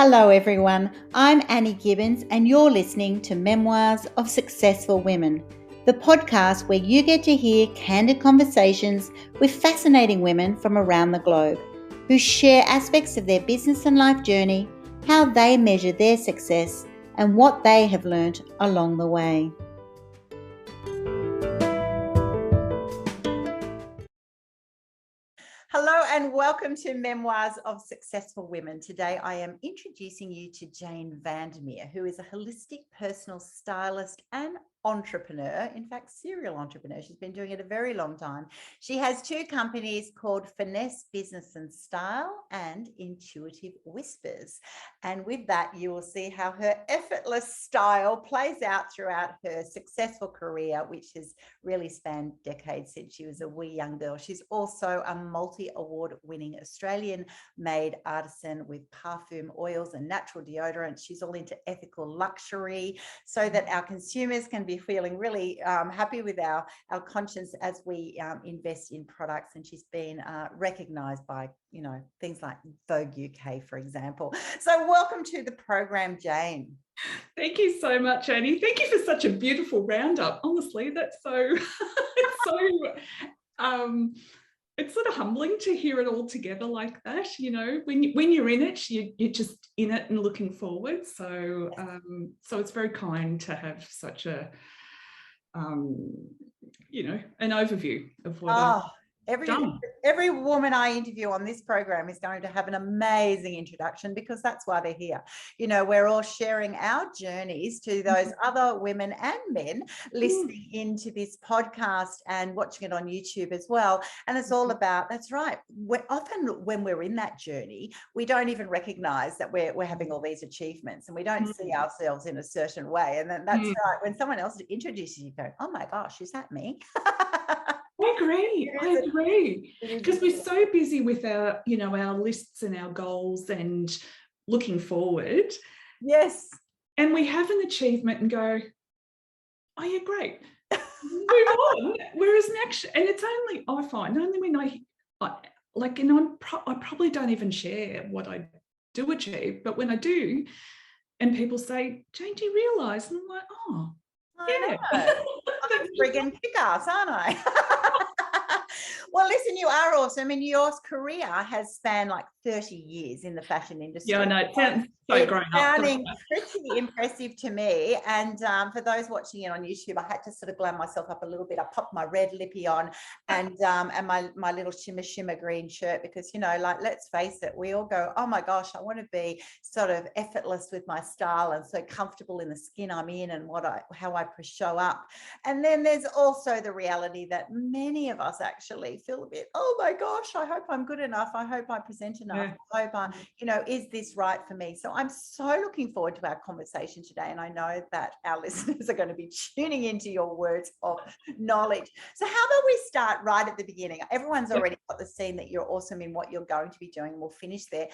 Hello everyone, I'm Annie Gibbins and you're listening to Memoirs of Successful Women, the podcast where you get to hear candid conversations with fascinating women from around the globe who share aspects of their business and life journey, how they measure their success and what they have learned along the way. Hello and welcome to Memoirs of Successful Women. Today I am introducing you to Jane Vandermeer, who is a holistic personal stylist and entrepreneur, in fact, serial entrepreneur. She's been doing it a very long time. She has two companies called Finesse Business and Style and Intuitive Whispers. And with that, you will see how her effortless style plays out throughout her successful career, which has really spanned decades since she was a wee young girl. She's also a multi-award winning Australian-made artisan with perfume oils and natural deodorants. She's all into ethical luxury so that our consumers can be feeling really happy with our conscience as we invest in products. And she's been recognized by, things like Vogue UK, for example. So welcome to the program, Jane. Thank you so much, Annie. Thank you for such a beautiful roundup. Honestly, that's so, it's sort of humbling to hear it all together like that. When you're in it, you're just in it and looking forward. So, so it's very kind to have such a, an overview of what I've done. Every woman I interview on this program is going to have an amazing introduction because that's why they're here. We're all sharing our journees to those other women and men listening into this podcast and watching it on YouTube as well. And it's all about, that's right. Often when we're in that journey, we don't even recognize that we're having all these achievements and we don't see ourselves in a certain way. And then that's right. When someone else introduces you, go, oh my gosh, is that me? I agree. Because we're so busy with our, our lists and our goals and looking forward. Yes. And we have an achievement and go, oh, yeah, great. Move on. Whereas and it's only, I find, only when I probably don't even share what I do achieve, but when I do, and people say, Jane, do you realise? And I'm like, oh, yeah. I'm friggin' kick-ass, aren't I? Well, listen, you are awesome. I mean, your career has spanned like 30 years in the fashion industry. Yeah, I know. It sounds so grown up. Sounding pretty impressive to me. And for those watching it on YouTube, I had to sort of glam myself up a little bit. I popped my red lippy on and my little shimmer green shirt because, let's face it, we all go, oh my gosh, I want to be sort of effortless with my style and so comfortable in the skin I'm in and how I show up. And then there's also the reality that many of us actually feel a bit, oh my gosh, I hope I'm good enough. I hope I present enough. Yeah. I hope is this right for me? So I'm so looking forward to our conversation today. And I know that our listeners are going to be tuning into your words of knowledge. So how about we start right at the beginning? Everyone's already got the scene that you're awesome in what you're going to be doing. We'll finish there.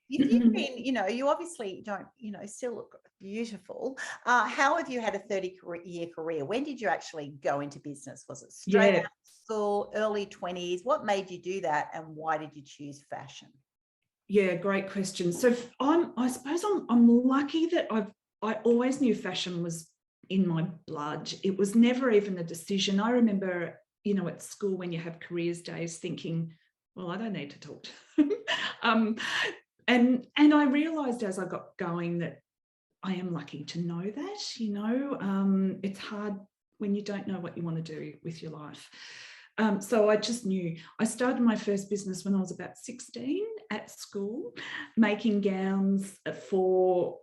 You've been, you obviously don't, still look beautiful. How have you had a 30-year career? When did you actually go into business? Was it straight out of school, early 20s? What made you do that? And why did you choose fashion? Yeah, great question. So I suppose I'm lucky that I always knew fashion was in my blood. It was never even a decision. I remember, at school when you have careers days thinking, well, I don't need to talk to them. And I realised as I got going that I am lucky to know that, it's hard when you don't know what you want to do with your life. So I just knew. I started my first business when I was about 16 at school, making gowns for,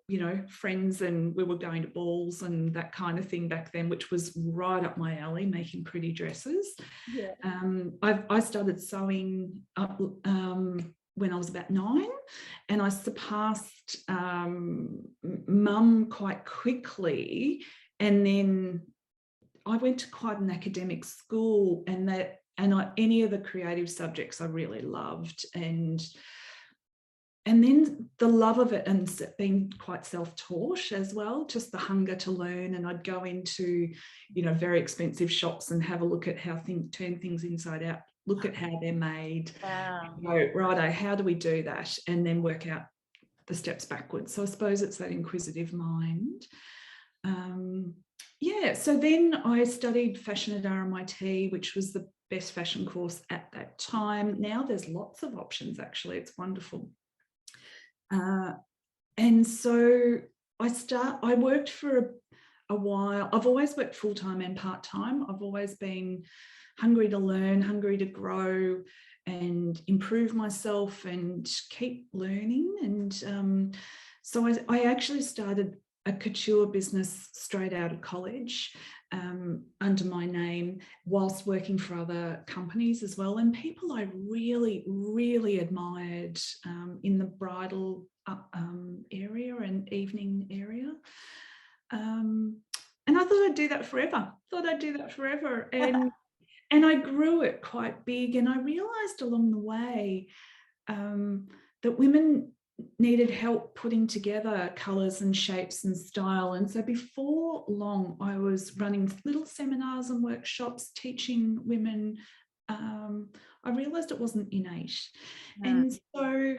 friends, and we were going to balls and that kind of thing back then, which was right up my alley, making pretty dresses. Yeah. I started sewing up when I was about 9, and I surpassed mum quite quickly, and then I went to quite an academic school, and any of the creative subjects I really loved, and then the love of it, and being quite self-taught as well, just the hunger to learn. And I'd go into, very expensive shops and have a look at how turn things inside out, look at how they're made. Wow. Righto, how do we do that? And then work out the steps backwards. So I suppose it's that inquisitive mind. Yeah, so then I studied fashion at RMIT, which was the best fashion course at that time. Now there's lots of options, actually. It's wonderful. And so I worked for a while. I've always worked full-time and part-time. I've always been hungry to learn, hungry to grow and improve myself and keep learning. And so I actually started a couture business straight out of college under my name, whilst working for other companies as well, and people I really, really admired in the bridal area and evening area. And I thought I'd do that forever. And I grew it quite big, and I realised along the way that women needed help putting together colours and shapes and style. And so before long, I was running little seminars and workshops teaching women. I realised it wasn't innate. And so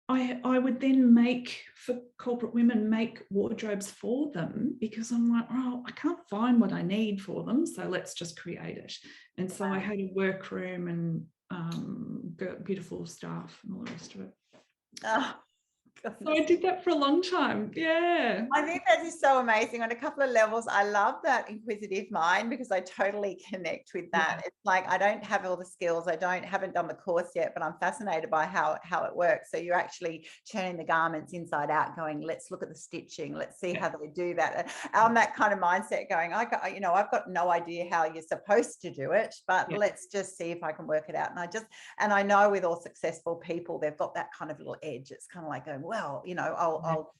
I would then make, for corporate women, make wardrobes for them, because I'm like, oh, I can't find what I need for them, so let's just create it. And so I had a workroom and beautiful staff and all the rest of it. Oh, so I did that for a long time. Yeah. I think that is so amazing on a couple of levels. I love that inquisitive mind, because I totally connect with that. Yeah. It's like, I don't have all the skills. Haven't done the course yet, but I'm fascinated by how it works. So you're actually turning the garments inside out, going, let's look at the stitching. Let's see how they do that. On that kind of mindset, going, I've got no idea how you're supposed to do it, but let's just see if I can work it out. And I know with all successful people, they've got that kind of little edge. It's kind of like going, well,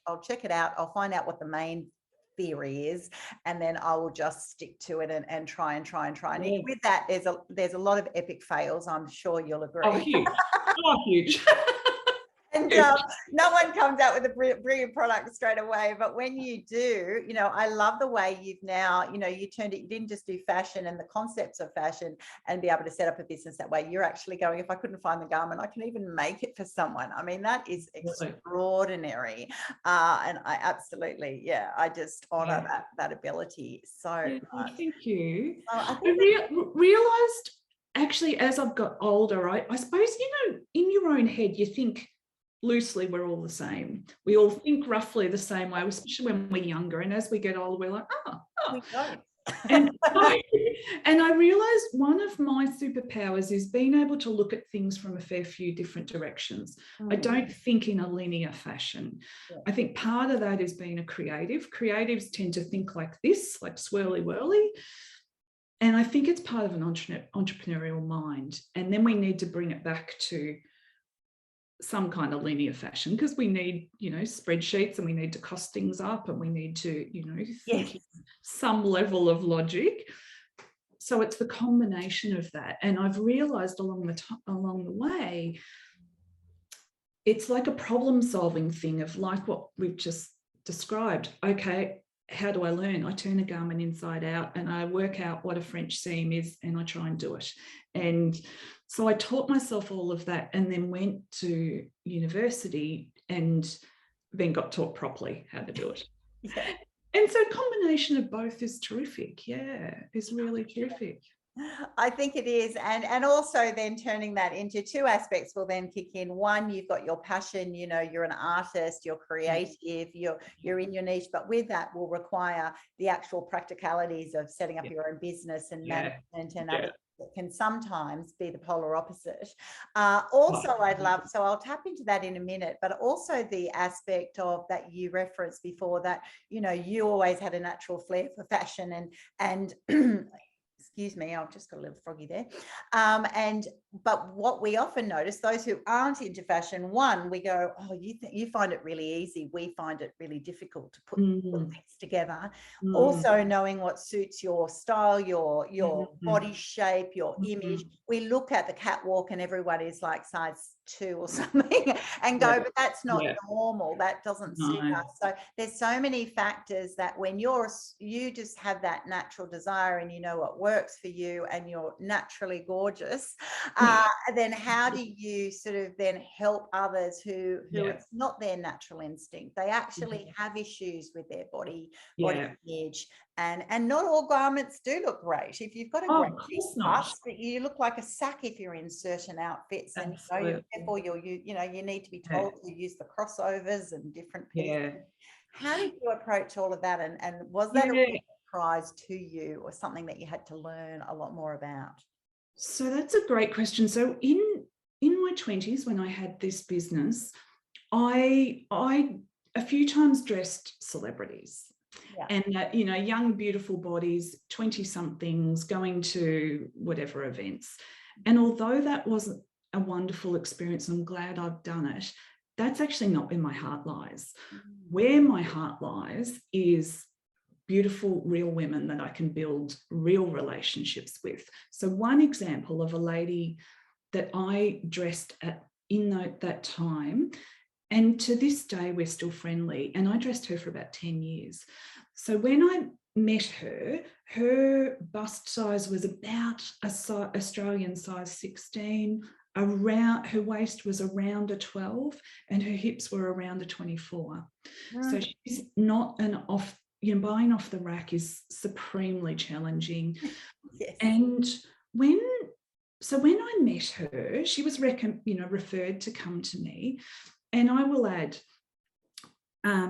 I'll check it out. I'll find out what the main theory is, and then I will just stick to it and try. And with that, there's a lot of epic fails. I'm sure you'll agree. Oh, huge. Huge. And no one comes out with a brilliant product straight away, but when you do, I love the way you've now, you turned it. You didn't just do fashion and the concepts of fashion and be able to set up a business that way. You're actually going, if I couldn't find the garment, I can even make it for someone. I mean, that is extraordinary. And I absolutely, I just honor that ability so much. Thank you. I realized, actually, as I've got older, I suppose, in your own head, you think loosely we're all the same. We all think roughly the same way, especially when we're younger. And as we get older, we're like, we don't. And I realized one of my superpowers is being able to look at things from a fair few different directions. I don't think in a linear fashion. I think part of that is being a creative. Creatives tend to think like this, like swirly whirly. And I think it's part of an entrepreneurial mind. And then we need to bring it back to some kind of linear fashion, because we need, spreadsheets, and we need to cost things up, and we need to, think some level of logic. So it's the combination of that. And I've realized along the way, it's like a problem solving thing of like what we've just described. Okay, how do I learn? I turn a garment inside out and I work out what a French seam is, and I try and do it. And so I taught myself all of that, and then went to university and then got taught properly how to do it. And so a combination of both is terrific. Is really terrific. I think it is. And also then turning that into two aspects will then kick in. One, you've got your passion, you're an artist, you're creative, you're in your niche, but with that will require the actual practicalities of setting up your own business and management and other that can sometimes be the polar opposite. Also, so I'll tap into that in a minute, but also the aspect of that you referenced before, that, you always had a natural flair for fashion and excuse me, I've just got a little froggy there. But what we often notice, those who aren't into fashion, one, we go, oh, you find it really easy. We find it really difficult to put things together. Also knowing what suits your style, your body shape, your image. We look at the catwalk and everyone is like size 2 or something and go, but that's not normal. That doesn't suit us. So there's so many factors that when you just have that natural desire and you know what works works for you and you're naturally gorgeous, then how do you sort of then help others who it's not their natural instinct? They actually have issues with their body image, and not all garments do look great. If you've got a great bust, but you look like a sack if you're in certain outfits, and therefore you need to be told to use the crossovers and different pieces. How did you approach all of that, and was that a real surprise to you, or something that you had to learn a lot more about? So that's a great question. So in my 20s, when I had this business, I a few times dressed celebrities. And young, beautiful bodies, 20-somethings going to whatever events. And although that wasn't a wonderful experience, I'm glad I've done it, that's actually not where my heart lies. Where my heart lies is beautiful, real women that I can build real relationships with. So one example of a lady that I dressed in that time, and to this day, we're still friendly, and I dressed her for about 10 years. So when I met her, her bust size was about Australian size 16, her waist was around a 12, and her hips were around a 24. So she's not buying off the rack is supremely challenging. And when I met her, she was referred to come to me, and I will add,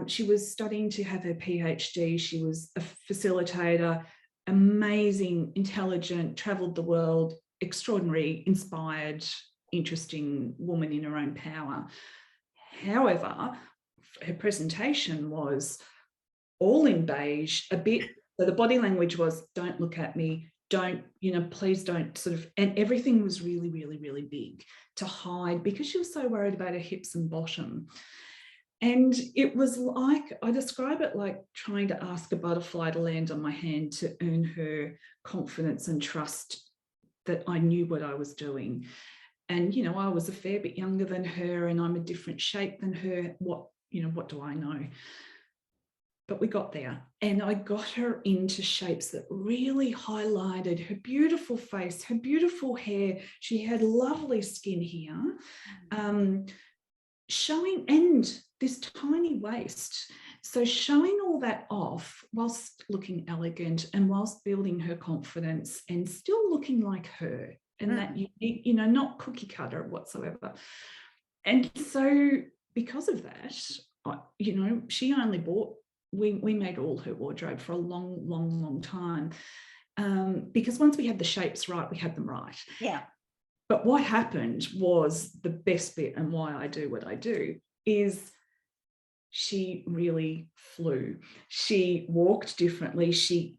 she was studying to have her PhD. She was a facilitator, amazing, intelligent, traveled the world, extraordinary, inspired, interesting woman in her own power. However, her presentation was all in beige, a bit, so the body language was, don't look at me, don't, please don't sort of, and everything was really, really, really big to hide because she was so worried about her hips and bottom. And it was like, I describe it like trying to ask a butterfly to land on my hand to earn her confidence and trust that I knew what I was doing. And, I was a fair bit younger than her, and I'm a different shape than her. What do I know? But we got there, and I got her into shapes that really highlighted her beautiful face, her beautiful hair. She had lovely skin here, showing, and this tiny waist. So showing all that off whilst looking elegant and whilst building her confidence and still looking like her, and that unique, not cookie cutter whatsoever. And so because of that, she only bought, we made all her wardrobe for a long, long, long time. Because once we had the shapes right, we had them right. Yeah. But what happened was the best bit, and why I do what I do, is she really flew. She walked differently. She,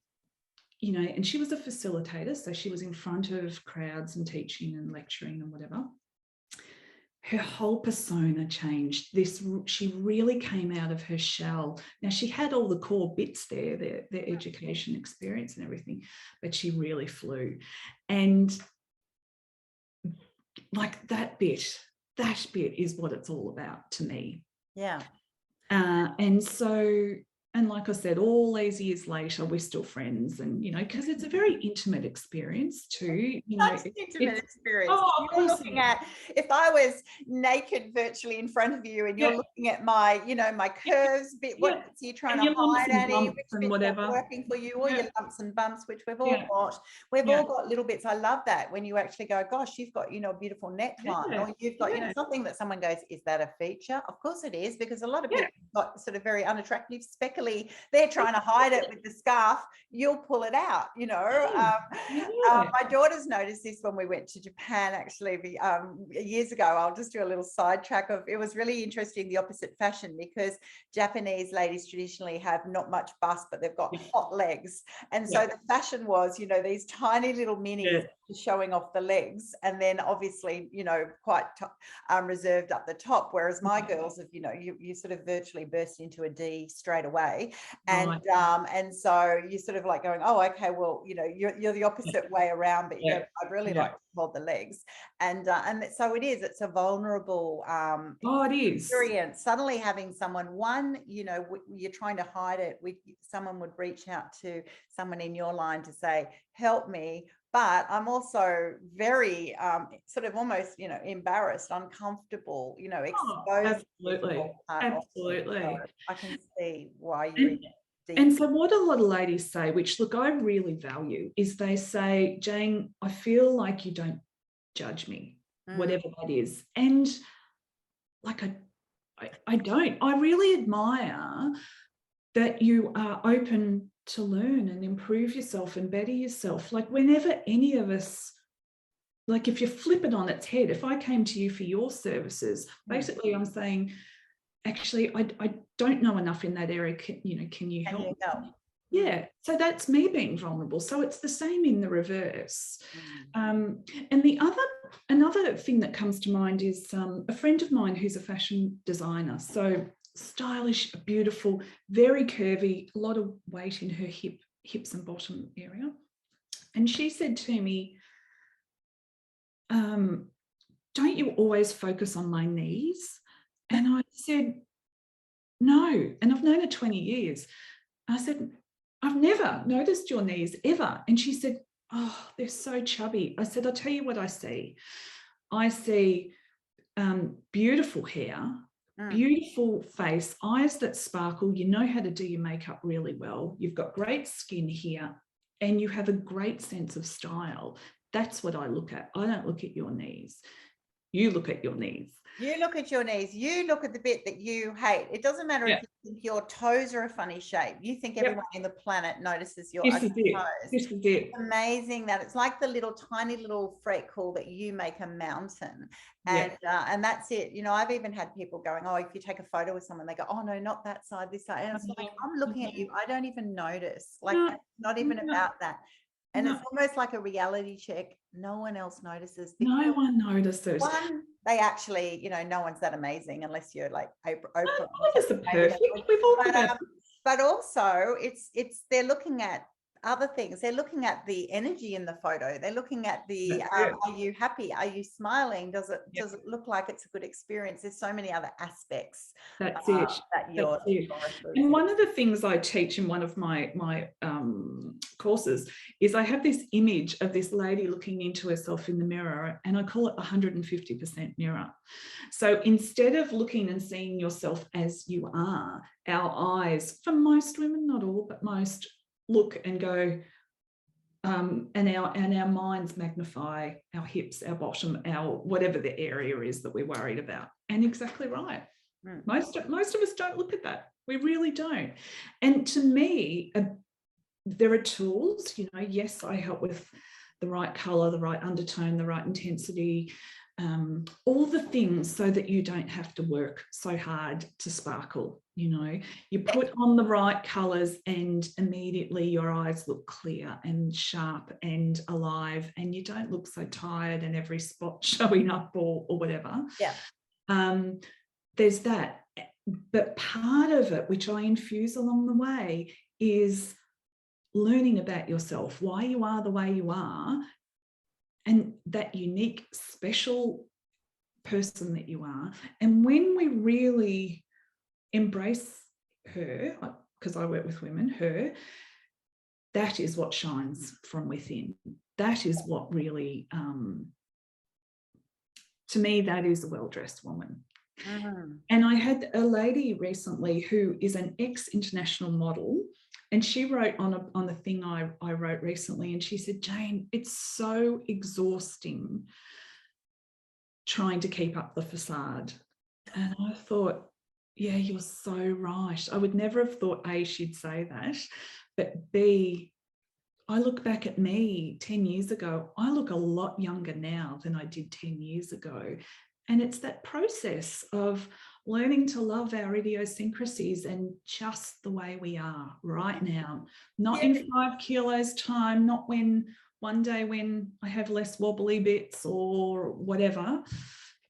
and she was a facilitator, so she was in front of crowds and teaching and lecturing and whatever. Her whole persona changed. She really came out of her shell. Now, she had all the core bits there, their education experience and everything, but she really flew. And like that bit is what it's all about to me. Yeah. And so, and like I said, all these years later, we're still friends, and because it's a very intimate experience too. Such an intimate experience. You're looking at, if I was naked virtually in front of you, and you're looking at my, my curves bit, what bits are you trying to hide, Annie? Which bits are working for you, or your lumps and bumps, which we've all got. We've all got little bits. I love that when you actually go, gosh, you've got, a beautiful neckline, or you've got, something that someone goes, is that a feature? Of course it is, because a lot of people have got sort of very unattractive, speckly. They're trying to hide it with the scarf. You'll pull it out, My daughters noticed this when we went to Japan, actually, years ago. I'll just do a little sidetrack of, it was really interesting, the opposite fashion, because Japanese ladies traditionally have not much bust, but they've got hot legs. And so the fashion was, these tiny little minis, showing off the legs, and then obviously, you know, quite reserved up the top, whereas my girls have, you know, you sort of virtually burst into a D straight away, and and so you're sort of like going, oh, okay, well, you know, you're the opposite way around, but you go, I'd really like to hold the legs, and so it's a vulnerable experience. Suddenly having someone, you know, you're trying to hide it, someone would reach out to someone in your line to say, help me, but I'm also very sort of almost, you know, embarrassed, uncomfortable, you know, exposed. Absolutely. So I can see why you and so what a lot of ladies say, which look, I really value, is they say, Jane, I feel like you don't judge me, whatever that is. And like I don't. I really admire that you are open to learn and improve yourself and better yourself. Like whenever any of us, like if you flip it on its head, if I came to you for your services, basically I'm saying, actually, I don't know enough in that area. Can you help? Yeah, so that's me being vulnerable. So it's the same in the reverse. And another thing that comes to mind is a friend of mine who's a fashion designer. So stylish, beautiful, very curvy, a lot of weight in her hips and bottom area. And she said to me, don't you always focus on my knees? And I said, no. And I've known her 20 years. I said, I've never noticed your knees ever. And she said, oh, they're so chubby. I said, I'll tell you what I see. I see beautiful hair, beautiful face, eyes that sparkle. You know how to do your makeup really well. You've got great skin here and you have a great sense of style. That's what I look at. I don't look at your knees. You look at your knees. You look at your knees. You look at the bit that you hate. It doesn't matter if you think your toes are a funny shape. You think everyone in the planet notices your ugly toes. This is it. It's amazing that it's like the little tiny little freckle that you make a mountain, and that's it. You know, I've even had people going, oh, if you take a photo with someone, they go, oh no, not that side, this side, and it's like, I'm looking at you. I don't even notice. Like, it's not even about that. And it's almost like a reality check. No one else notices. No one notices. One, they actually, you know, no one's that amazing unless you're like Oprah. Perfect. We've all but also they're looking at other things. They're looking at the energy in the photo. They're looking at the are you happy? Are you smiling? Does it look like it's a good experience? There's so many other aspects. That's it. And one of the things I teach in one of my courses is I have this image of this lady looking into herself in the mirror, and I call it 150% mirror. So instead of looking and seeing yourself as you are, our eyes, for most women, not all, but most, look and go, and our minds magnify our hips, our bottom, our whatever the area is that we're worried about. And exactly right. Most of us don't look at that. We really don't. And to me, there are tools, you know, yes, I help with the right color, the right undertone, the right intensity, all the things so that you don't have to work so hard to sparkle. You know, you put on the right colors and immediately your eyes look clear and sharp and alive, and you don't look so tired and every spot showing up or whatever. There's that. But part of it, which I infuse along the way, is learning about yourself, why you are the way you are, and that unique, special person that you are. And when we really embrace her, because I work with women, her, that is what shines from within. That is what really, to me, that is a well-dressed woman. And I had a lady recently who is an ex-international model, and she wrote on the thing I wrote recently, and she said, Jane, it's so exhausting trying to keep up the facade. And I thought, yeah, you're so right. I would never have thought, A, she'd say that, but B, I look back at me 10 years ago, I look a lot younger now than I did 10 years ago. And it's that process of learning to love our idiosyncrasies and just the way we are right now, not in 5 kilos time, not when one day when I have less wobbly bits or whatever.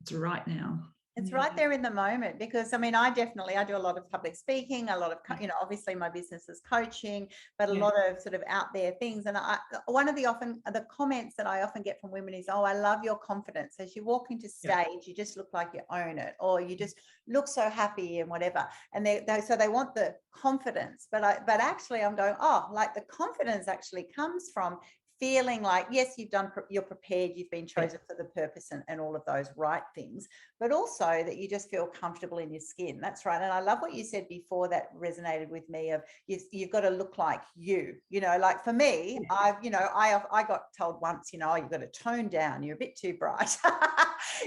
It's right now. It's right there in the moment, because I mean, I do a lot of public speaking, a lot of, you know, obviously my business is coaching, but a lot of sort of out there things. And one of the comments that I often get from women is, oh, I love your confidence. As you walk into stage, you just look like you own it, or you just look so happy and whatever. And so they want the confidence, but actually I'm going, oh, like the confidence actually comes from feeling like, yes, you're prepared, you've been chosen for the purpose and all of those right things, but also that you just feel comfortable in your skin. That's right. And I love what you said before that resonated with me of you've got to look like you know, like for me, I got told once, you know, you've got to tone down, you're a bit too bright,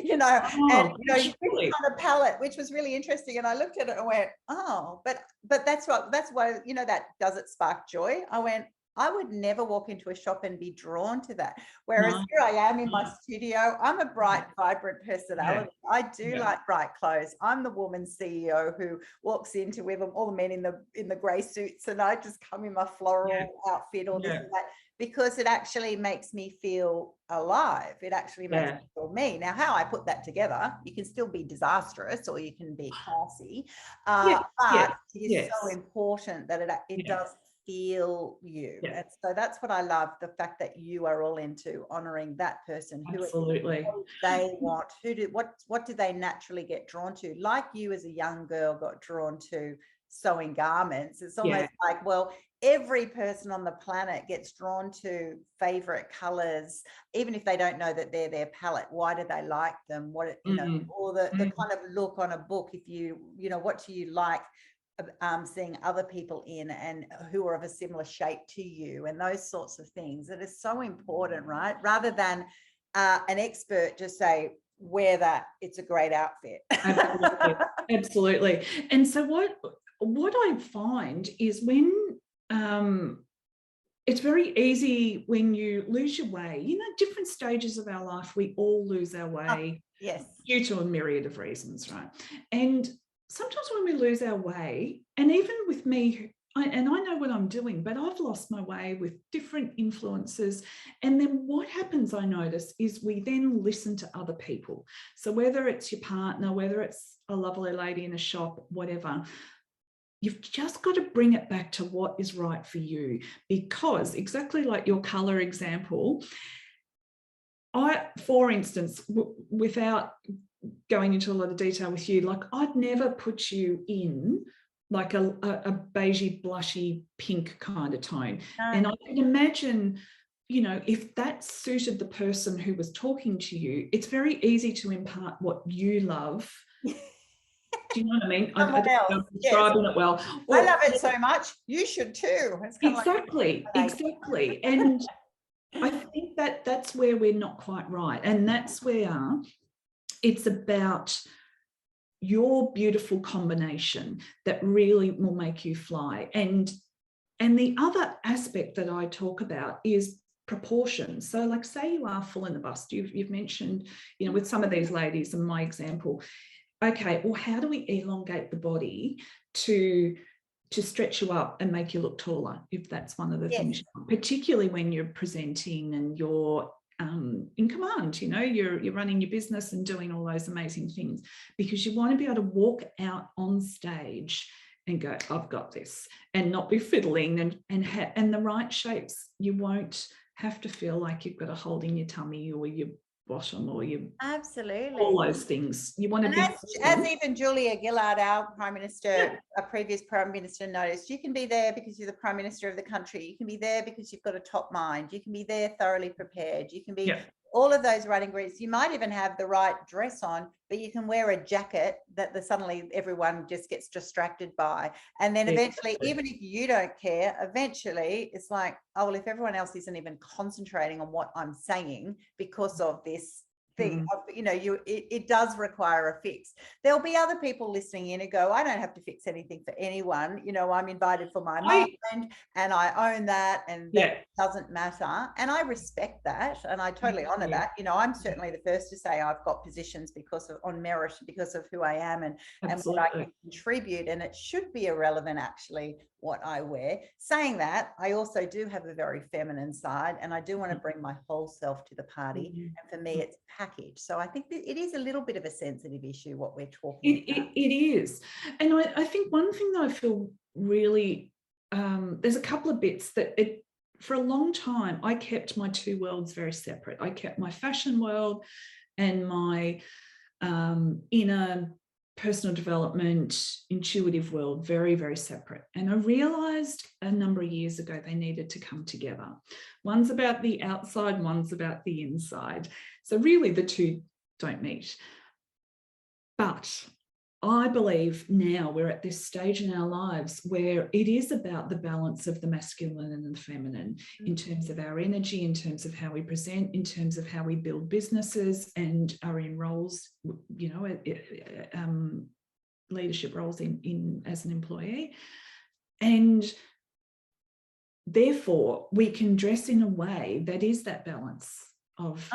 you know, and you know, you put it on a palette, which was really interesting. And I looked at it and went, oh, but that's why, you know, that does it spark joy? I went, I would never walk into a shop and be drawn to that. Whereas here I am in my studio. I'm a bright, vibrant personality. I do like bright clothes. I'm the woman CEO who walks into with all the men in the grey suits, and I just come in my floral outfit or this and that, because it actually makes me feel alive. It actually makes me feel me. Now, how I put that together, you can still be disastrous or you can be classy, but it is so important that it does feel you. And so that's what I love, the fact that you are all into honoring that person. Absolutely. Who they want, what do they naturally get drawn to? Like you as a young girl got drawn to sewing garments. It's almost like, well, every person on the planet gets drawn to favorite colors, even if they don't know that they're their palette. Why do they like them? What, you know, or the kind of look on a book, if you know, what do you like seeing other people in, and who are of a similar shape to you, and those sorts of things. It is so important, right? Rather than an expert just say, wear that, it's a great outfit. Absolutely. And so what I find is when it's very easy when you lose your way, you know, different stages of our life, we all lose our way due to a myriad of reasons, right? And sometimes when we lose our way, and even with me, I know what I'm doing, but I've lost my way with different influences. And then what happens, I notice, is we then listen to other people. So whether it's your partner, whether it's a lovely lady in a shop, whatever, you've just got to bring it back to what is right for you. Because exactly like your color example, for instance, without going into a lot of detail with you, like I'd never put you in like a beigey, blushy, pink kind of tone. And I can imagine, you know, if that suited the person who was talking to you, it's very easy to impart what you love. Do you know what I mean? I'm describing it well. I love it so much. You should too. Exactly. And I think that's where we're not quite right. And that's where it's about your beautiful combination that really will make you fly. And the other aspect that I talk about is proportion. So like, say you are full in the bust, you've mentioned, you know, with some of these ladies in my example, okay, well, how do we elongate the body to stretch you up and make you look taller, if that's one of the things, particularly when you're presenting and you're in command, you know, you're running your business and doing all those amazing things, because you want to be able to walk out on stage and go, I've got this, and not be fiddling and the right shapes. You won't have to feel like you've got a hole in your tummy or your bottom or your all those things. You want to be, as even Julia Gillard, our Prime Minister, a previous Prime Minister, noticed, you can be there because you're the Prime Minister of the country. You can be there because you've got a top mind. You can be there thoroughly prepared. You can be all of those right ingredients. You might even have the right dress on, but you can wear a jacket that suddenly everyone just gets distracted by. And then eventually, even if you don't care, eventually it's like, oh, well, if everyone else isn't even concentrating on what I'm saying because of this thing of, it does require a fix. There'll be other people listening in and go, I don't have to fix anything for anyone. I'm invited for my mind and I own that, and that doesn't matter. And I respect that. And I totally honor that. I'm certainly the first to say I've got positions on merit, because of who I am and what I can contribute. And it should be irrelevant, actually, what I wear. Saying that, I also do have a very feminine side, and I do want to bring my whole self to the party. And for me, it's packaged. So I think that it is a little bit of a sensitive issue, what we're talking about. It is. And I think one thing that I feel really, there's a couple of bits that for a long time, I kept my two worlds very separate. I kept my fashion world and my inner personal development, intuitive world very, very separate. And I realized a number of years ago they needed to come together. One's about the outside, one's about the inside. So really the two don't meet. But I believe now we're at this stage in our lives where it is about the balance of the masculine and the feminine in terms of our energy, in terms of how we present, in terms of how we build businesses and are in roles, leadership roles in as an employee. And therefore, we can dress in a way that is that balance of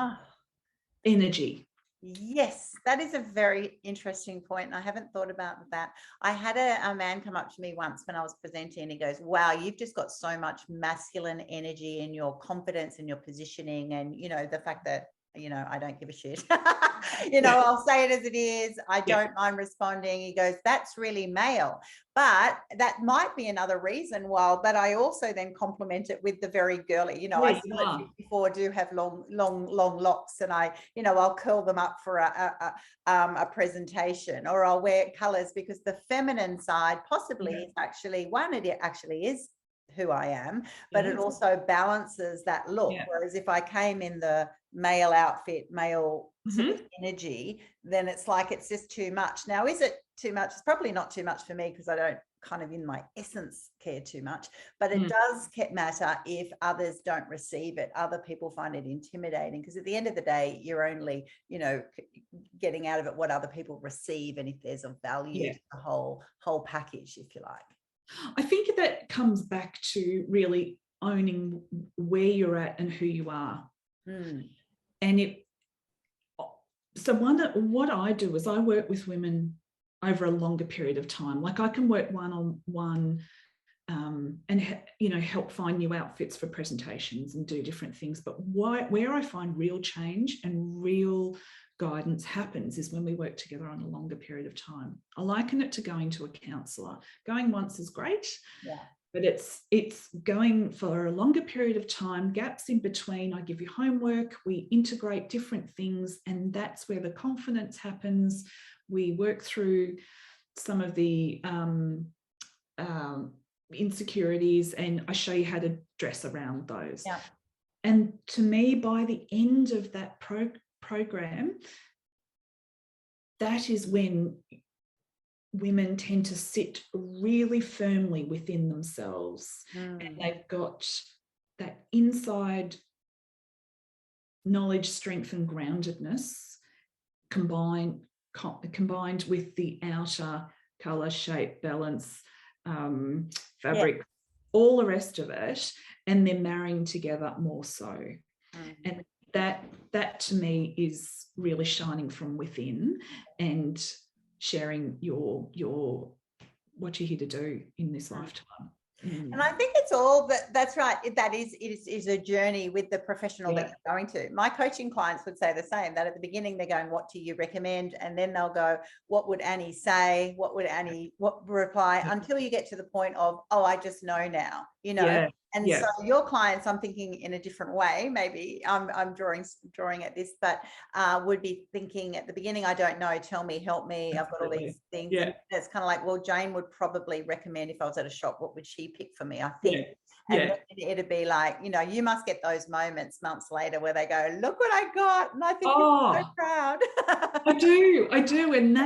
energy. Yes, that is a very interesting point, and I haven't thought about that. I had a man come up to me once when I was presenting, and he goes, wow, you've just got so much masculine energy in your confidence and your positioning, and the fact that I don't give a shit. I'll say it as it is. I don't mind responding. He goes, that's really male. But that might be another reason why, but I also then complement it with the very girly, I still at 54 do have long locks, and I'll curl them up for a presentation, or I'll wear colors, because the feminine side possibly is actually it actually is who I am, but it also balances that look. Whereas if I came in the male outfit, male sort of energy, then it's like it's just too much. Now, is it too much? It's probably not too much for me, because I don't kind of in my essence care too much, but it does matter if others don't receive it. Other people find it intimidating, because at the end of the day, you're only, getting out of it what other people receive, and if there's a value to the whole package, if you like. I think that comes back to really owning where you're at and who you are. And so what I do is I work with women over a longer period of time. Like I can work one-on-one and help find new outfits for presentations and do different things. But where I find real change and real guidance happens is when we work together on a longer period of time. I liken it to going to a counsellor. Going once is great, but it's going for a longer period of time, gaps in between. I give you homework, we integrate different things, and that's where the confidence happens. We work through some of the insecurities, and I show you how to dress around those. And to me, by the end of that program, that is when women tend to sit really firmly within themselves, and they've got that inside knowledge, strength, and groundedness combined with the outer color, shape, balance, fabric, all the rest of it, and they're marrying together more so. And that to me is really shining from within and sharing your what you're here to do in this lifetime. And I think it's all that's right. It is a journey with the professional that you're going to. My coaching clients would say the same, that at the beginning they're going, what do you recommend? And then they'll go, what would Annie say? What reply? Until you get to the point of, oh, I just know now, And so your clients, I'm thinking in a different way, maybe I'm drawing at this, but would be thinking at the beginning, I don't know, tell me, help me. I've got all these things. And it's kind of like, well, Jane would probably recommend, if I was at a shop, what would she pick for me, I think. And it'd be like, you know, you must get those moments months later where they go, look what I got. And I think you're so proud. I do. And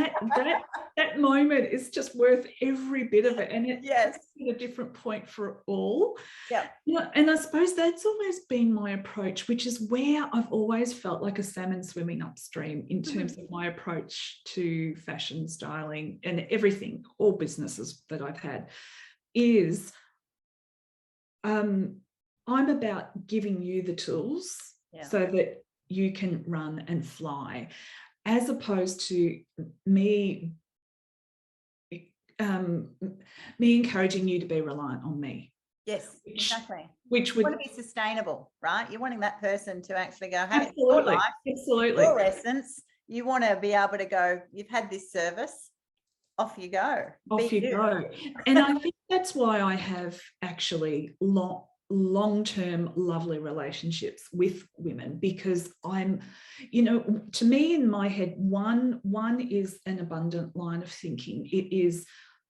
that moment is just worth every bit of it. And it's at a different point for all. Yeah. And I suppose that's always been my approach, which is where I've always felt like a salmon swimming upstream in terms of my approach to fashion, styling, and everything, all businesses that I've had, is I'm about giving you the tools so that you can run and fly, as opposed to me encouraging you to be reliant on me. Yes, exactly. Which would want to be sustainable, right? You're wanting that person to actually go, hey, absolutely, your essence. You want to be able to go, you've had this service, off you go. Off you go. And I think that's why I have actually long-term lovely relationships with women, because I'm, you know, to me in my head, one is an abundant line of thinking. It is,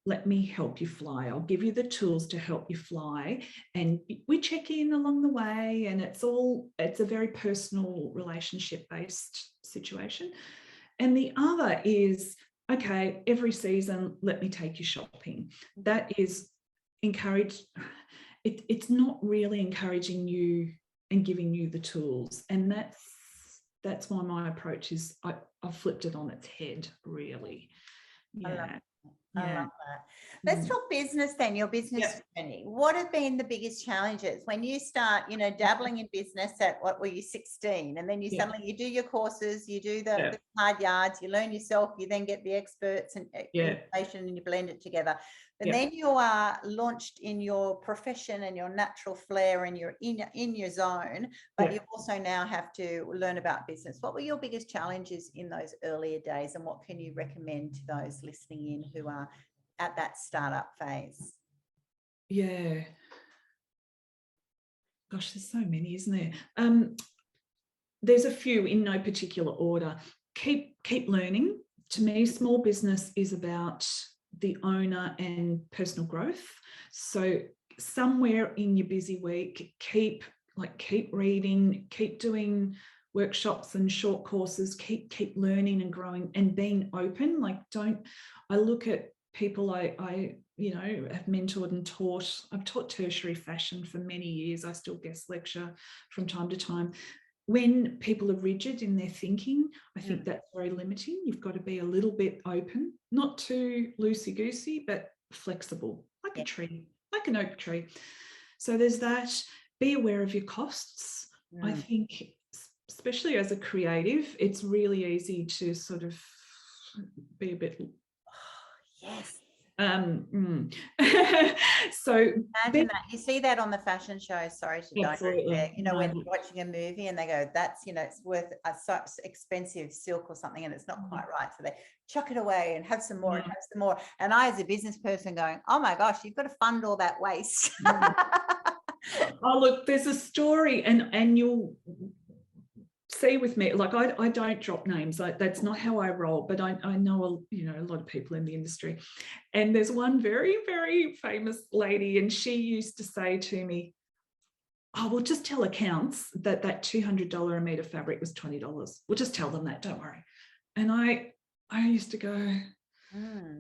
let me help you fly. I'll give you the tools to help you fly. And we check in along the way, and it's a very personal relationship-based situation. And the other is, okay, every season, let me take you shopping. That is encouraged. It's not really encouraging you and giving you the tools. And that's why my approach is, I've flipped it on its head, really. Yeah. I love that. Let's talk business then, your business journey. What have been the biggest challenges when you start, you know, dabbling in business at, what were you, 16? And then you suddenly, you do your courses, you do the hard yards, you learn yourself, you then get the experts and information and you blend it together. But then you are launched in your profession and your natural flair, and you're in your zone, but you also now have to learn about business. What were your biggest challenges in those earlier days, and what can you recommend to those listening in who are at that startup phase? Yeah. Gosh, there's so many, isn't there? There's a few in no particular order. Keep learning. To me, small business is about the owner and personal growth. So somewhere in your busy week, keep reading, keep doing workshops and short courses, keep learning and growing and being open. Like, I look at people I you know, have mentored and taught. I've taught tertiary fashion for many years. I still guest lecture from time to time. When people are rigid in their thinking, I think that's very limiting. You've got to be a little bit open, not too loosey-goosey, but flexible, like a tree, like an oak tree. So there's that. Be aware of your costs. I think, especially as a creative, it's really easy to sort of be a bit... So imagine that. You see that on the fashion shows, sorry to digress, you know, when you're watching a movie and they go, that's, you know, it's worth such expensive silk or something and it's not quite right, so they chuck it away and have some more and have some more. And I, as a business person, going, oh my gosh, you've got to fund all that waste. Oh, look, there's a story, and you'll see with me, like, I don't drop names, that's not how I roll, but I know, you know, a lot of people in the industry, and there's one very, very famous lady, and she used to say to me, oh, we'll just tell accounts that $200 a meter fabric was $20. We'll just tell them that, don't worry. And I used to go,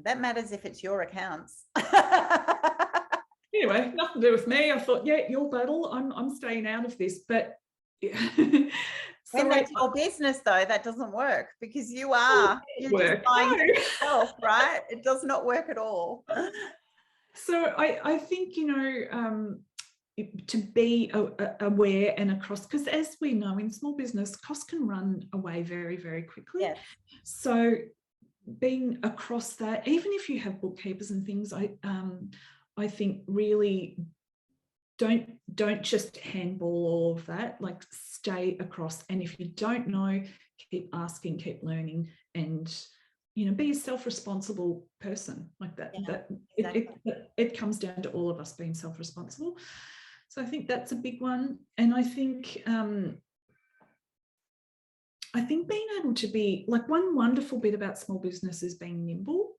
that matters if it's your accounts. Anyway, nothing to do with me. I thought, yeah, your battle, I'm staying out of this. But when that's your business, though, that doesn't work, because you're just buying yourself, right? It does not work at all. So I think, you know, to be aware and across, because as we know, in small business, costs can run away very, very quickly. Yes. So being across that, even if you have bookkeepers and things, I think really don't just handball all of that, like stay across. And if you don't know, keep asking, keep learning, and, you know, be a self-responsible person like that. It comes down to all of us being self-responsible. So I think that's a big one. And I think being able to be, like, one wonderful bit about small business is being nimble.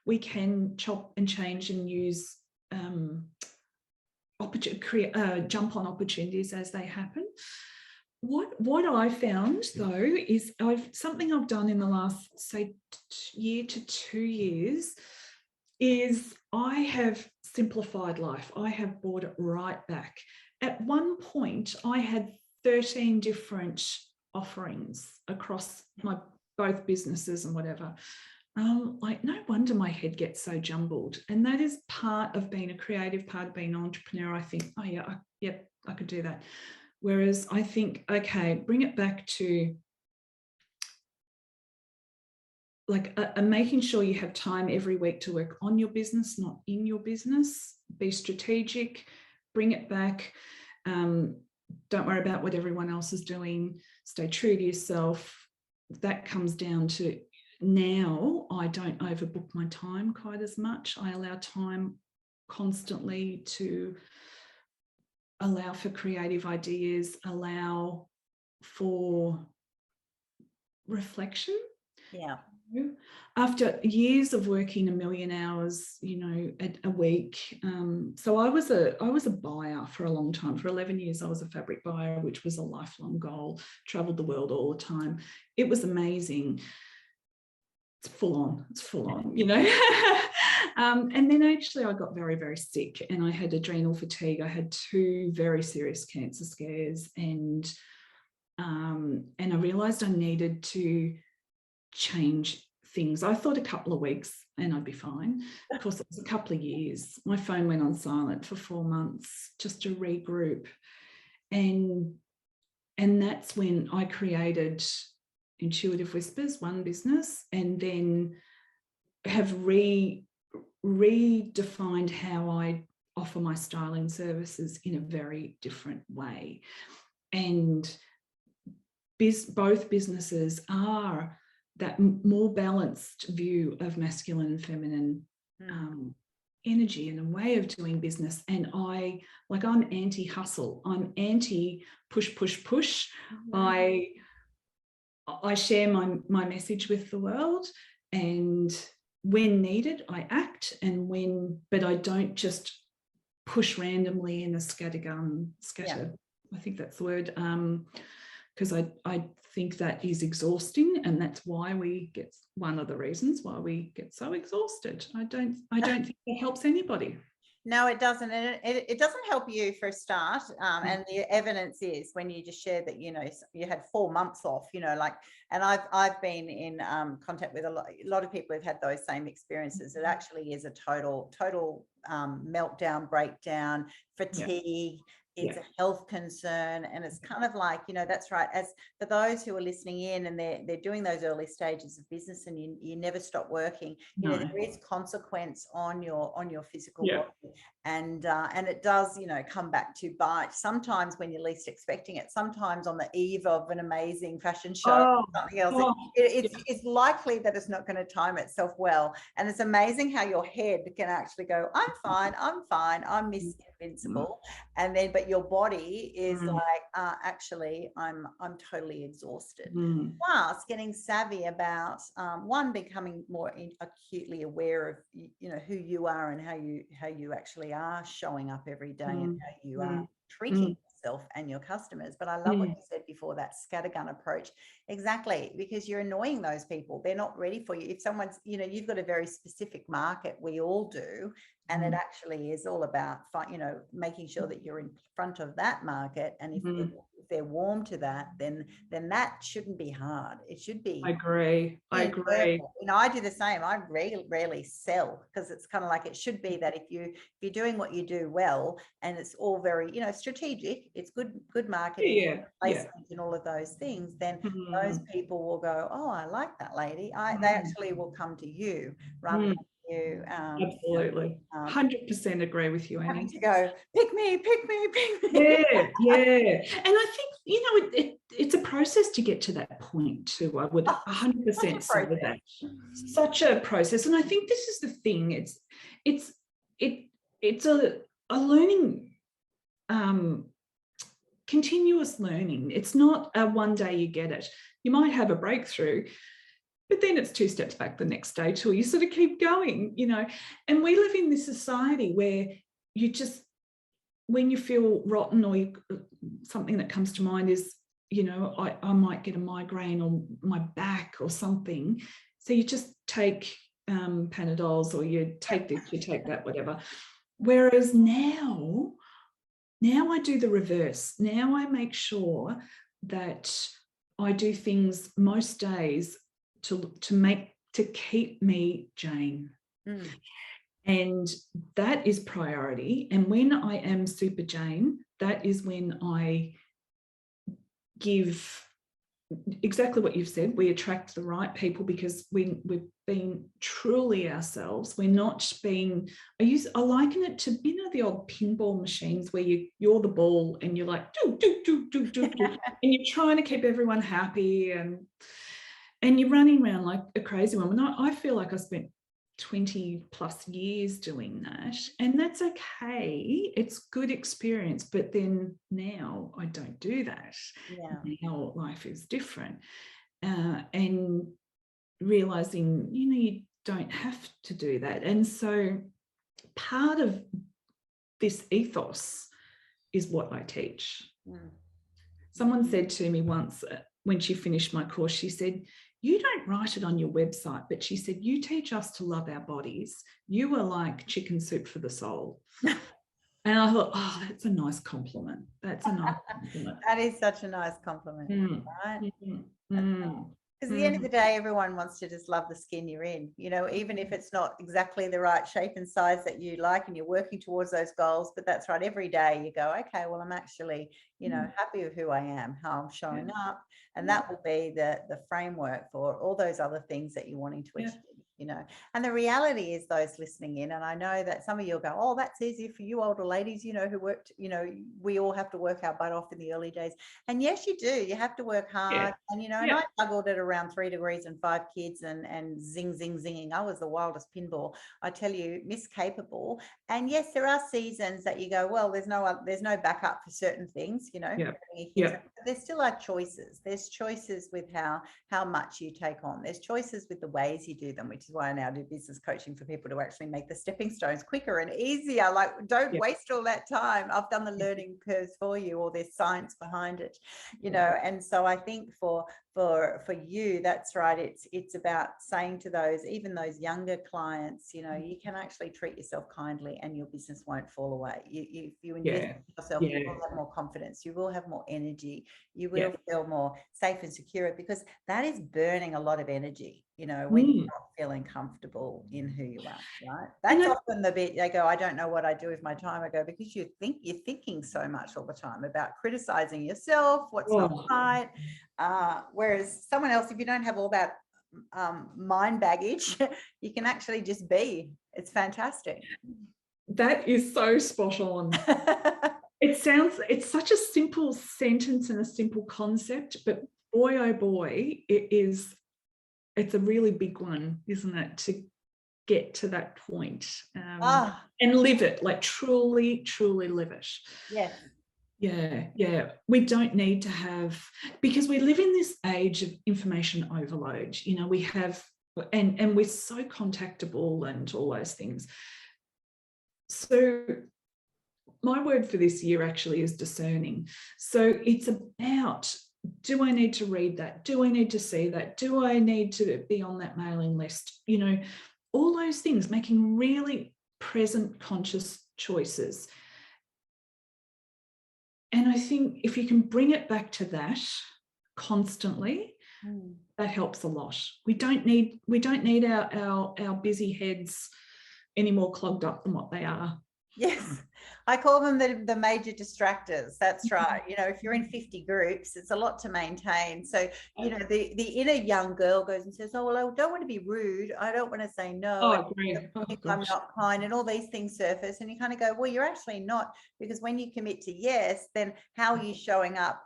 We can chop and change and use jump on opportunities as they happen. What I found though is something I've done in the last, say, year to 2 years is I have simplified life. I have brought it right back. At one point, I had 13 different offerings across my both businesses and whatever. Like, no wonder my head gets so jumbled. And that is part of being a creative, part of being an entrepreneur. I think, oh yeah, I could do that. Whereas I think, okay, bring it back to like making sure you have time every week to work on your business, not in your business. Be strategic, bring it back. Don't worry about what everyone else is doing. Stay true to yourself. That comes down to now I don't overbook my time quite as much. I allow time constantly to allow for creative ideas, allow for reflection. Yeah. After years of working 1 million hours, a week. So I was a buyer for a long time. For 11 years, I was a fabric buyer, which was a lifelong goal. Traveled the world all the time. It was amazing. It's full on, and then actually I got very, very sick and I had adrenal fatigue. I had 2 very serious cancer scares, and I realized I needed to change things. I thought a couple of weeks and I'd be fine. Of course, it was a couple of years. My phone went on silent for 4 months just to regroup. And that's when I created Intuitive Whispers, one business, and then have redefined how I offer my styling services in a very different way. And both businesses are that more balanced view of masculine and feminine energy and a way of doing business. And I'm anti-hustle. I'm anti-push, push, push. Mm-hmm. I share my message with the world, and when needed, I act, but I don't just push randomly in a scattergun. Yeah. I think that's the word, because I think that is exhausting, and that's why one of the reasons why we get so exhausted. I don't think it helps anybody. No, it doesn't. And it doesn't help you for a start. And the evidence is when you just shared that, you had 4 months off, and I've been in contact with a lot of people who've had those same experiences. It actually is a total meltdown, breakdown, fatigue. Yeah. It's a health concern, and it's kind of like, that's right. As for those who are listening in and they're doing those early stages of business and you never stop working, there is consequence on your physical body, and it does, come back to bite sometimes when you're least expecting it, sometimes on the eve of an amazing fashion show or something else. It's likely that it's not going to time itself well, and it's amazing how your head can actually go, I'm fine, I'm Miss Invincible, and then but your body is like, actually I'm totally exhausted. Plus getting savvy about one, becoming more acutely aware of who you are and how you actually are showing up every day and how you are treating yourself and your customers. But I love what you said before, that scattergun approach. Exactly, because you're annoying those people. They're not ready for you. If someone's, you've got a very specific market, we all do, and it actually is all about, making sure that you're in front of that market. And if they're warm to that, then that shouldn't be hard. It should be. I agree. I do the same. I rarely sell, because it's kind of like, it should be that if you're doing what you do well, and it's all very, strategic, it's good marketing, placement, and all of those things, then those people will go, oh, I like that lady. They actually will come to you rather than you. Absolutely. 100% agree with you, Annie. To go, pick me. Yeah. And I think, it's a process to get to that point too. I would 100% say that. Such a process. And I think this is the thing. It's a learning, continuous learning. It's not a one day you get it. You might have a breakthrough, but then it's 2 steps back the next day till you sort of keep going, and we live in this society where when you feel rotten, or something that comes to mind is, I might get a migraine or my back or something. So you just take Panadols, or you take this, you take that, whatever. Whereas now I do the reverse. Now I make sure that I do things most days to keep me Jane. And that is priority. And when I am super Jane, that is when I give exactly what you've said. We attract the right people because we've been truly ourselves. We're not being, I liken it to, the old pinball machines where you're the ball and you're like, do, and you're trying to keep everyone happy, and you're running around like a crazy woman. I feel like I spent 20 plus years doing that, and that's okay. It's good experience, but then now I don't do that. Now life is different, and realizing you don't have to do that. And so part of this ethos is what I teach. Someone said to me once, when she finished my course, she said, "You don't write it on your website," but she said, "You teach us to love our bodies. You are like chicken soup for the soul." And I thought, oh, that's a nice compliment. That's a nice compliment. That is such a nice compliment, right? Because at the end of the day, everyone wants to just love the skin you're in, even if it's not exactly the right shape and size that you like, and you're working towards those goals. But that's right. Every day you go, okay, well, I'm actually, happy with who I am, how I'm showing up. And that will be the framework for all those other things that you're wanting to achieve. And the reality is, those listening in, and I know that some of you will go, oh, that's easier for you older ladies, who worked, we all have to work our butt off in the early days. And yes, you do. You have to work hard. And, and I juggled it around 3 degrees and 5 kids and zinging. I was the wildest pinball. I tell you, Miss Capable. And yes, there are seasons that you go, well, there's no backup for certain things, but there still are choices. There's choices with how much you take on. There's choices with the ways you do them, which is why I now do business coaching for people to actually make the stepping stones quicker and easier. Like, don't waste all that time. I've done the learning curves for you, or there's science behind it, and so I think for you, that's right. It's about saying to those younger clients, you can actually treat yourself kindly and your business won't fall away. If you invest in yourself, you will have more confidence, you will have more energy, you will feel more safe and secure, because that is burning a lot of energy, when you're not feeling comfortable in who you are, right? That's often the bit they go, I don't know what I do with my time. I go, because you're thinking so much all the time about criticizing yourself, what's not right. Whereas someone else, if you don't have all that mind baggage, you can actually just be. It's fantastic. That is so spot on. It's such a simple sentence and a simple concept, but boy, oh boy, it's a really big one, isn't it, to get to that point, and live it, like truly live it. Yeah. We don't need to have, because we live in this age of information overload. We have, and we're so contactable and all those things. So my word for this year actually is discerning. So it's about, do I need to read that? Do I need to see that? Do I need to be on that mailing list? All those things, making really present, conscious choices. And I think if you can bring it back to that constantly, that helps a lot. We don't need our busy heads any more clogged up than what they are. Yes, I call them the major distractors. That's right. If you're in 50 groups, it's a lot to maintain. So, the inner young girl goes and says, oh, well, I don't want to be rude. I don't want to say no. I'm not kind, and all these things surface. And you kind of go, well, you're actually not, because when you commit to yes, then how are you showing up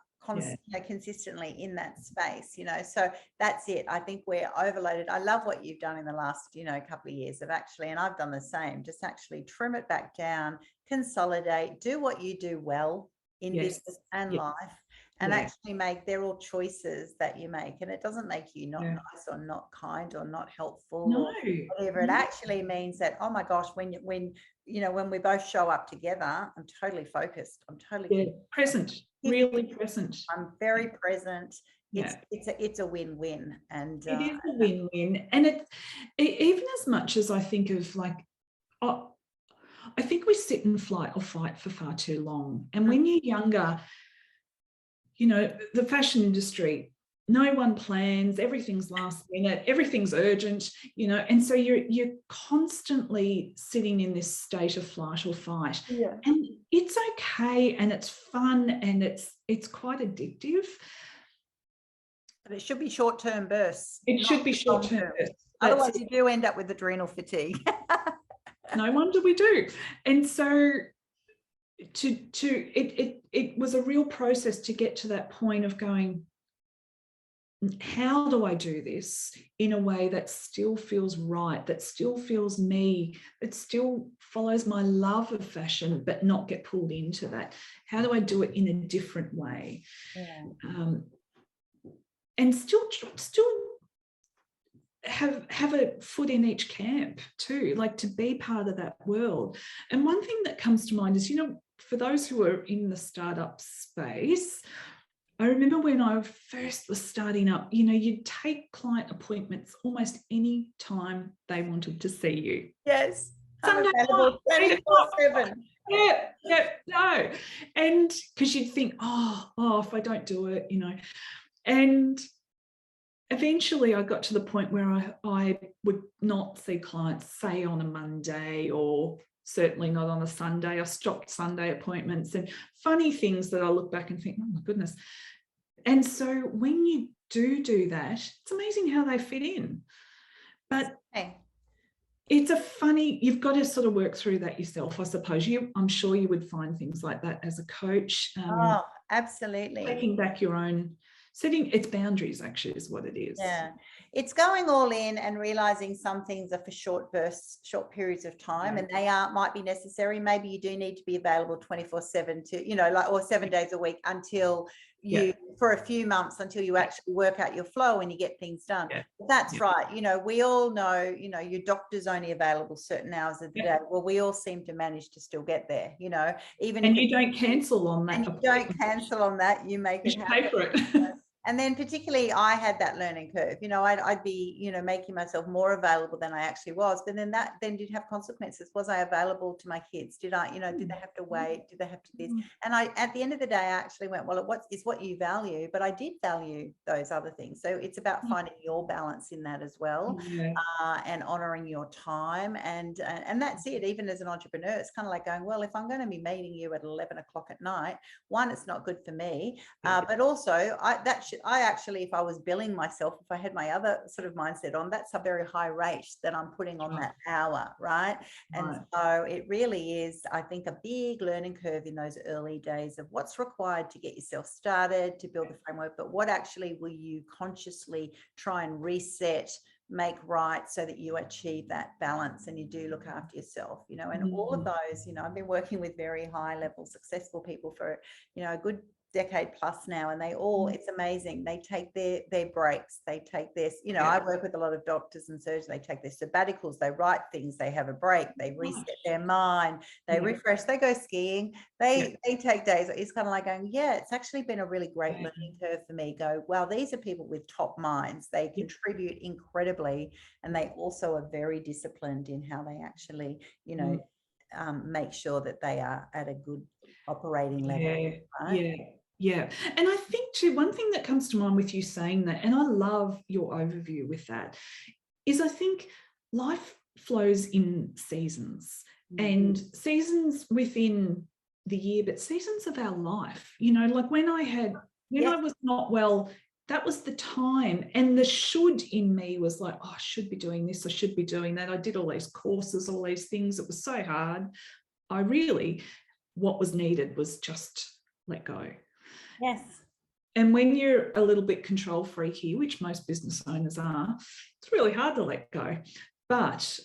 consistently in that space? So that's it. I think we're overloaded. I love what you've done in the last couple of years of actually, and I've done the same, just actually trim it back down, consolidate, do what you do well in business and life, and actually they're all choices that you make, and it doesn't make you not nice or not kind or not helpful or whatever. It actually means that, oh my gosh, when we both show up together, I'm totally focused. I'm totally present, really present. I'm very present. It's a win-win, and it is a win-win. And it even as much as I think of like, I think we sit in flight or fight for far too long. And when you're younger, the fashion industry, no one plans, everything's last minute, everything's urgent, and so you're constantly sitting in this state of flight or fight. And it's okay, and it's fun, and it's quite addictive. But it should be short-term bursts. It should be short-term bursts. Otherwise, you do end up with adrenal fatigue. No wonder we do. And so it was a real process to get to that point of going, how do I do this in a way that still feels right, that still feels me, that still follows my love of fashion, but not get pulled into that? How do I do it in a different way? And still have a foot in each camp too, like to be part of that world. And one thing that comes to mind is, for those who are in the startup space, I remember when I first was starting up, you'd take client appointments almost any time they wanted to see you. Yes. Sunday night, 24/7. No. And because you'd think, oh, if I don't do it, and eventually I got to the point where I would not see clients, say, on a Monday, or certainly not on a Sunday. I stopped Sunday appointments, and funny things that I look back and think, oh my goodness. And so when you do that, it's amazing how they fit in. But it's you've got to sort of work through that yourself, I suppose. I'm sure you would find things like that as a coach. Absolutely. Taking back your own, setting its boundaries, actually, is what it is. It's going all in and realizing some things are for short bursts, short periods of time, and they might be necessary. Maybe you do need to be available 24/7 to, or 7 days a week until for a few months, until you actually work out your flow and you get things done. That's right. We all know, your doctor's only available certain hours of the day. Well, we all seem to manage to still get there, even and you don't cancel on that. And you don't cancel on that. You make it happen. Pay for it. And then particularly I had that learning curve, I'd be, making myself more available than I actually was. But then that did have consequences. Was I available to my kids? Did I, did they have to wait? Did they have to this? And at the end of the day, I actually went, well, what is what you value? But I did value those other things. So it's about finding your balance in that as well, and honoring your time. And that's it. Even as an entrepreneur, it's kind of like going, well, if I'm going to be meeting you at 11 o'clock at night, one, it's not good for me. But also I actually, if I was billing myself, if I had my other sort of mindset on, that's a very high rate that I'm putting on that hour, right? And so it really is, I think, a big learning curve in those early days of what's required to get yourself started, to build the framework, but what actually will you consciously try and reset, make right, so that you achieve that balance and you do look after yourself, and all of those, I've been working with very high level successful people for, a good decade plus now, and they all, it's amazing, they take their breaks, they take this, I work with a lot of doctors and surgeons, they take their sabbaticals, they write things, they have a break, they reset their mind, they refresh, they go skiing, they take days. It's kind of like going, it's actually been a really great learning curve for me. Go, wow, these are people with top minds, they contribute incredibly, and they also are very disciplined in how they actually, make sure that they are at a good operating level. Yeah. And I think too, one thing that comes to mind with you saying that, and I love your overview with that, is I think life flows in seasons, and seasons within the year, but seasons of our life, like when I was not well, that was the time, and the should in me was like, I should be doing this, I should be doing that. I did all these courses, all these things. It was so hard. What was needed was just let go. Yes. And when you're a little bit control freaky, which most business owners are, it's really hard to let go. But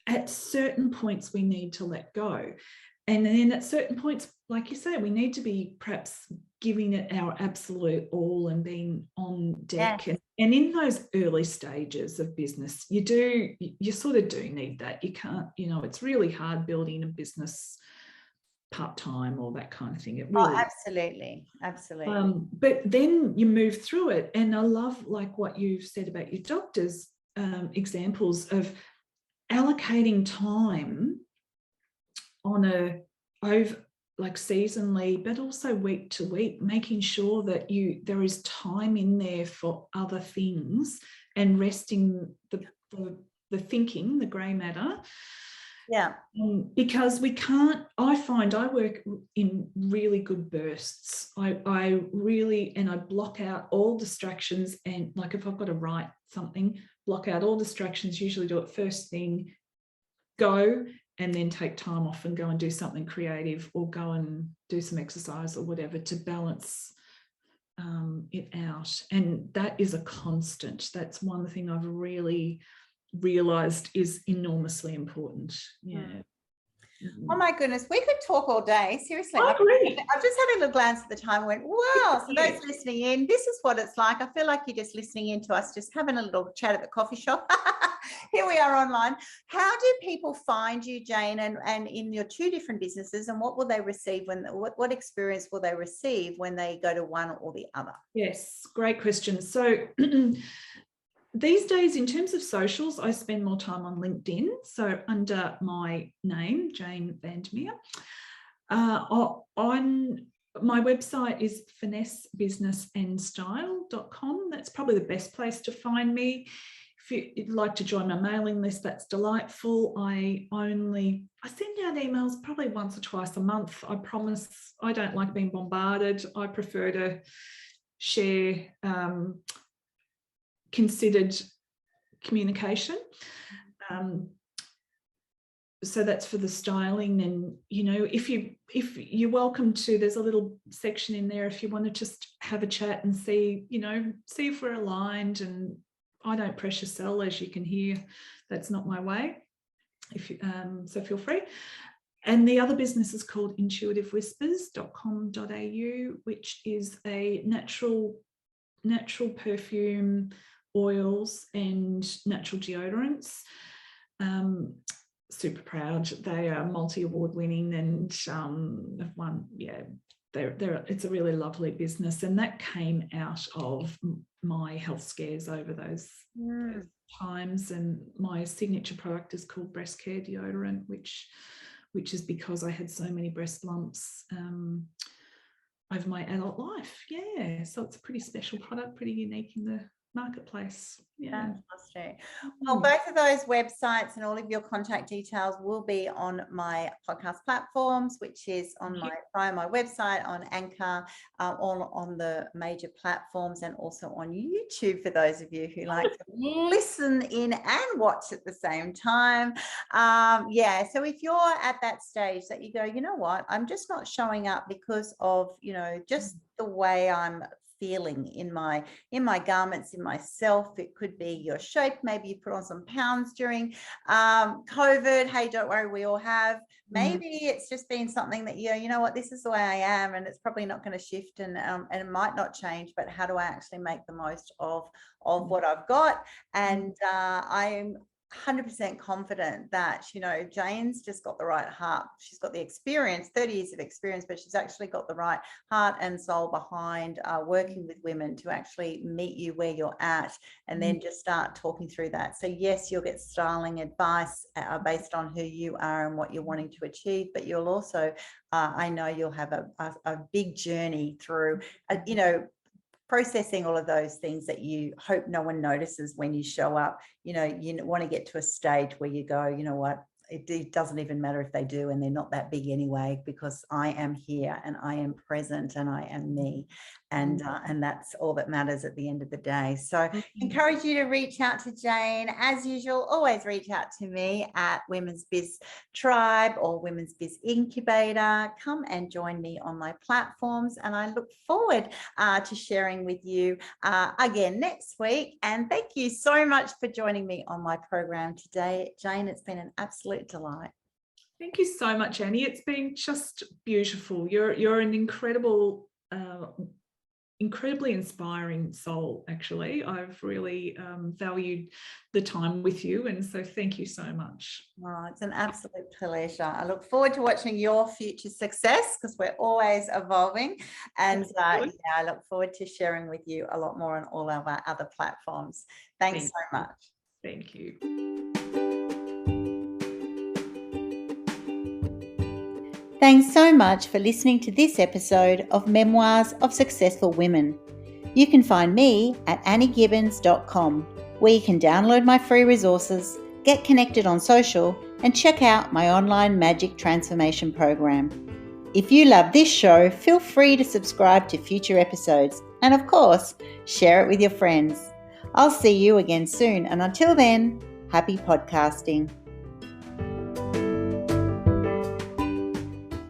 at certain points, we need to let go. And then at certain points, like you say, we need to be perhaps giving it our absolute all and being on deck. Yes. And in those early stages of business, you sort of do need that. You can't, it's really hard building a business part-time or that kind of thing. It really absolutely. But then you move through it. And I love like what you've said about your doctor's examples of allocating time on like seasonally, but also week to week, making sure that there is time in there for other things and resting the thinking, the grey matter. Yeah. Because I find I work in really good bursts. I really block out all distractions, and like if I've got to write something, block out all distractions, usually do it first thing, go, and then take time off and go and do something creative or go and do some exercise or whatever to balance it out. And that is a constant. That's one thing I've really realized is enormously important. Yeah. Oh my goodness, we could talk all day. Seriously, I agree. I've just had a little glance at the time and went, wow. So those listening in, this is what it's like. I feel like you're just listening in to us, just having a little chat at the coffee shop. Here we are online. How do people find you, Jane, and in your two different businesses, and what will they receive what experience will they receive when they go to one or the other? Yes, great question. So these days, in terms of socials, I spend more time on LinkedIn. So under my name, Jane Vandermeer. On my website is finessebusinessandstyle.com. That's probably the best place to find me. If you'd like to join my mailing list, that's delightful. I send out emails probably once or twice a month. I promise I don't like being bombarded. I prefer to share considered communication. So that's for the styling. And if you're welcome to, there's a little section in there if you want to just have a chat and see if we're aligned. And I don't pressure sell, as you can hear. That's not my way. So feel free. And the other business is called intuitivewhispers.com.au, which is a natural perfume, oils and natural deodorants. Super proud. They are multi-award winning and have won. Yeah, it's a really lovely business, and that came out of my health scares over those times. And my signature product is called breast care deodorant, which is because I had so many breast lumps over my adult life. Yeah, so it's a pretty special product, pretty unique in the marketplace. Yeah. Fantastic. Well, both of those websites and all of your contact details will be on my podcast platforms, which is on my website, on Anchor, all on the major platforms, and also on YouTube for those of you who like to listen in and watch at the same time. So if you're at that stage that you go, you know what, I'm just not showing up because of just the way I'm feeling in my garments, in myself. It could be your shape. Maybe you put on some pounds during COVID. Hey, don't worry, we all have. Maybe it's just been something that you know what, this is the way I am, and it's probably not going to shift, and it might not change, but how do I actually make the most of what I've got? And I'm 100% confident that Jane's just got the right heart. She's got the experience, 30 years of experience, but she's actually got the right heart and soul behind working with women to actually meet you where you're at, and then just start talking through that. So yes, you'll get styling advice based on who you are and what you're wanting to achieve, but you'll also I know you'll have a big journey through processing all of those things that you hope no one notices when you show up. You want to get to a stage where you go, you know what, it doesn't even matter if they do, and they're not that big anyway, because I am here and I am present and I am me, and that's all that matters at the end of the day. So encourage you to reach out to Jane. As usual, always reach out to me at Women's Biz Tribe or Women's Biz Incubator. Come and join me on my platforms, and I look forward to sharing with you again next week. And thank you so much for joining me on my program today, Jane. It's been an absolute delight. Thank you so much, Annie. It's been just beautiful. You're an incredible incredibly inspiring soul, actually. I've really valued the time with you, and so thank you so much. Oh, it's an absolute pleasure. I look forward to watching your future success, because we're always evolving, and I look forward to sharing with you a lot more on all of our other platforms. Thanks so much. Thank you. Thanks so much for listening to this episode of Memoirs of Successful Women. You can find me at anniegibbins.com, where you can download my free resources, get connected on social, and check out my online magic transformation program. If you love this show, feel free to subscribe to future episodes, and of course, share it with your friends. I'll see you again soon, and until then, happy podcasting.